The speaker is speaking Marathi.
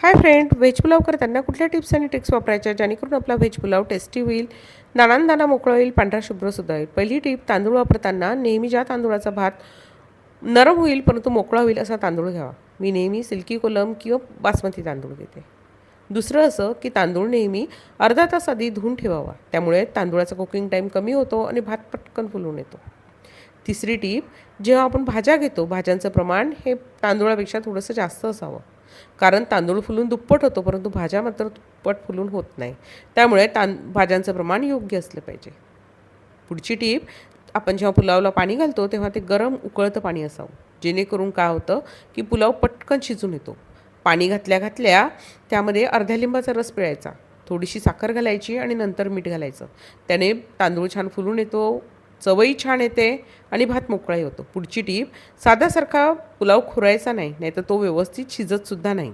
हाय फ्रेंड, व्हेज पुलाव करताना कुठल्या टिप्स आणि ट्रिक्स वापरायच्या जेणेकरून आपला व्हेज पुलाव टेस्टी होईल, दाणा मोकळा होईल, पांढरा शुभ्रसुद्धा होईल. पहिली टिप, तांदूळ वापरताना नेहमी ज्या तांदूळाचा भात नरम होईल परंतु मोकळा होईल असा तांदूळ घ्यावा. मी नेहमी सिल्की कोलम किंवा बासमती तांदूळ घेते. दुसरं असं की तांदूळ नेहमी अर्धा तास आधी धुवून ठेवावा, त्यामुळे तांदूळाचा कुकिंग टाईम कमी होतो आणि भात पटकन फुलून येतो. तिसरी टीप, जेव्हा आपण भाज्या घेतो भाज्यांचं प्रमाण हे तांदूळापेक्षा थोडंसं जास्त असावं, कारण तांदूळ फुलून दुप्पट होतो परंतु भाज्या मात्र दुप्पट फुलून होत नाही. त्यामुळे भाज्यांचं प्रमाण योग्य असलं पाहिजे. पुढची टीप, आपण जेव्हा पुलावला पाणी घालतो तेव्हा ते गरम उकळतं पाणी असावं, जेणेकरून काय होतं की पुलाव पटकन शिजून येतो. पाणी घातल्या घातल्या त्यामध्ये अर्ध्या लिंबाचा रस पिळायचा, थोडीशी साखर घालायची आणि नंतर मीठ घालायचं. त्याने तांदूळ छान फुलून येतो, चवही छान येते आणि भात मोकळाही होतो. पुढची टीप, साधासारखा पुलाव खुरायचा नाही, नाहीतर तो व्यवस्थित शिजतसुद्धा नाही.